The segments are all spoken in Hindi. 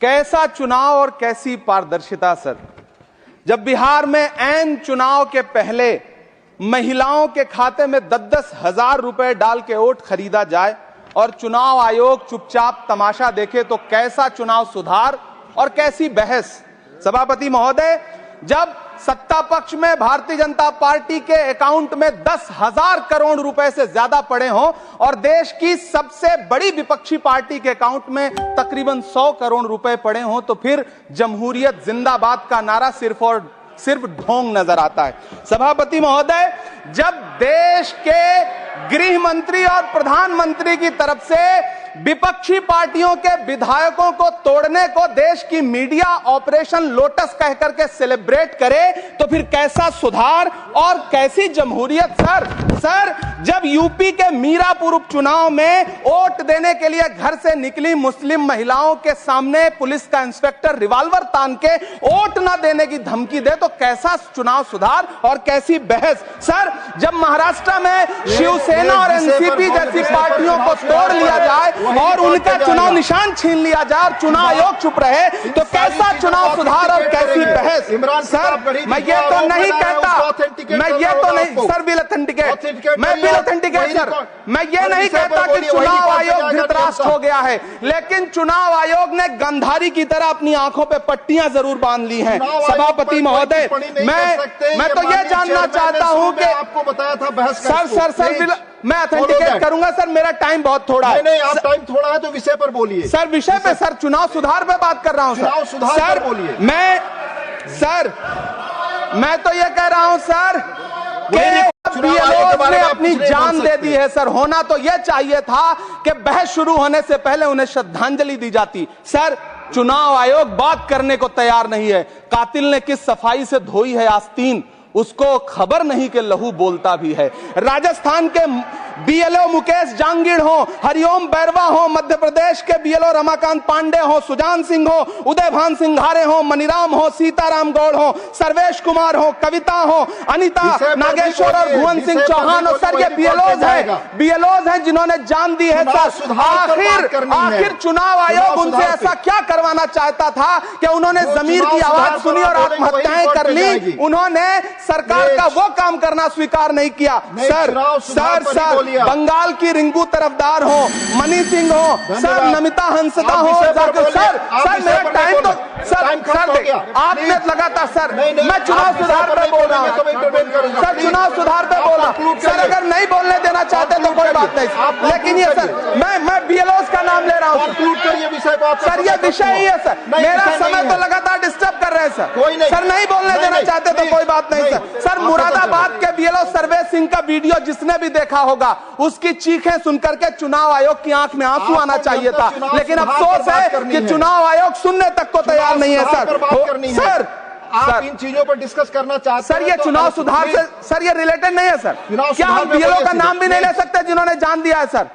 कैसा चुनाव और कैसी पारदर्शिता सर। जब बिहार में ऐन चुनाव के पहले महिलाओं के खाते में 10-10 हजार रुपए डाल के वोट खरीदा जाए और चुनाव आयोग चुपचाप तमाशा देखे, तो कैसा चुनाव सुधार और कैसी बहस। सभापति महोदय, जब सत्ता पक्ष में भारतीय जनता पार्टी के अकाउंट में 10,000 करोड़ रुपए से ज्यादा पड़े हों और देश की सबसे बड़ी विपक्षी पार्टी के अकाउंट में तकरीबन 100 करोड़ रुपए पड़े हों, तो फिर जमहूरियत जिंदाबाद का नारा सिर्फ और सिर्फ ढोंग नजर आता है। सभापति महोदय, जब देश के गृह मंत्री और प्रधानमंत्री की तरफ से विपक्षी पार्टियों के विधायकों को तोड़ने को देश की मीडिया ऑपरेशन लोटस कह करके सेलिब्रेट करे, तो फिर कैसा सुधार और कैसी जमहूरियत सर। जब यूपी के मीरापुर उपचुनाव में वोट देने के लिए घर से निकली मुस्लिम महिलाओं के सामने पुलिस का इंस्पेक्टर रिवॉल्वर तान के वोट न देने की धमकी दे, तो कैसा चुनाव सुधार और कैसी बहस सर। जब महाराष्ट्र में शिवसेना और एनसीपी जैसी पार्टियों को तोड़ लिया जाए और उनका चुनाव निशान छीन लिया जाए और चुनाव आयोग चुप रहे, तो कैसा चुनाव सुधार और कैसी बहस सर। मैं ये तो नहीं कहता, सर विल ऑथेंटिकेट, मैं विल ऑथेंटिकेट सर, मैं ये नहीं कहता कि चुनाव आयोग धृतराष्ट्र हो गया है, लेकिन चुनाव आयोग ने गंधारी की तरह अपनी आंखों पे पट्टियां जरूर बांध ली हैं। सभापति महोदय, मैं तो ये जानना चाहता हूं कि आपको बताया था बहस सर मैं ऑथेंटिकेट करूंगा सर, मेरा टाइम बहुत थोड़ा है। नहीं, आप टाइम थोड़ा है तो विषय पर बोलिए सर। विषय पे सर, चुनाव सुधार पे बात कर रहा हूं चुनाव सुधार सर। बोलिए। मैं तो ये कह रहा हूं सर कि बीएलओ ने अपनी जान दे दी है सर। होना तो यह चाहिए था कि बहस शुरू होने से पहले उन्हें श्रद्धांजलि दी जाती। सर, चुनाव आयोग बात करने को तैयार नहीं है। कातिल ने किस सफाई से धोई है आस्तीन, उसको खबर नहीं कि लहू बोलता भी है। राजस्थान के बीएलओ मुकेश जांगीड़ हो, हरिओम बैरवा हो, मध्य प्रदेश के बीएलओ रमाकांत पांडे हो, सुजान सिंह हो, उदयभान सिंघारे हो, मनीराम हो, सीताराम गौड़ हो, सर्वेश कुमार हो, कविता हो, अनिता नागेश्वर और भुवन सिंह चौहान हो। सर, ये बीएलओज हैं जिन्होंने जान दी है सर। आखिर चुनाव आयोग उनसे ऐसा क्या करवाना चाहता था कि उन्होंने जमीर की आवाज सुनी और आत्महत्याएं कर ली। उन्होंने सरकार का वो काम करना स्वीकार नहीं किया। सर बंगाल की रिंकू तरफदार हो, मनी सिंह हो, सर नमिता हंसदा हो, सर मेरा टाइम तो सर आपने लगातार सर, मैं चुनाव सुधार पर बोल रहा हूँ सर, चुनाव सुधार पर बोला सर। अगर नहीं बोलने देना चाहते तो कोई बात नहीं, लेकिन ये सर मैं बीएलओस का नाम ले रहा हूँ सर। ये विषय ही है सर, मेरा समय तो लगातार डिस्टर्ब कर रहे हैं सर। नहीं बोलने देना चाहते तो कोई बात नहीं सर। मुरादाबाद के बीएलओ सर्वेश सिंह का वीडियो जिसने भी देखा होगा, उसकी चीखें सुनकर के चुनाव आयोग की आंख में आंसू आना चाहिए था, लेकिन अफसोस है कि चुनाव आयोग सुनने तक को तैयार नहीं है सर। आप इन चीजों पर डिस्कस करना चाहते हैं सर। ये चुनाव सुधार से सर ये रिलेटेड नहीं है सर। क्या हम बीएलओ का नाम भी नहीं ले सकते जिन्होंने जान दिया है सर?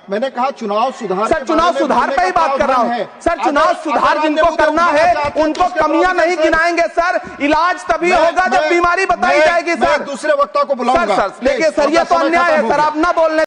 मैंने कहा चुनाव सुधार सर, चुनाव सुधार पे ही बात कर रहा हूँ सर। चुनाव सुधार जिनको करना है उनको कमियां नहीं गिनाएंगे सर। इलाज तभी होगा जब बीमारी बताई जाएगी सर। दूसरे वक्ता को बुलाऊंगा सर। देखिए सर, ये तो अन्याय है सर, आप ना बोलने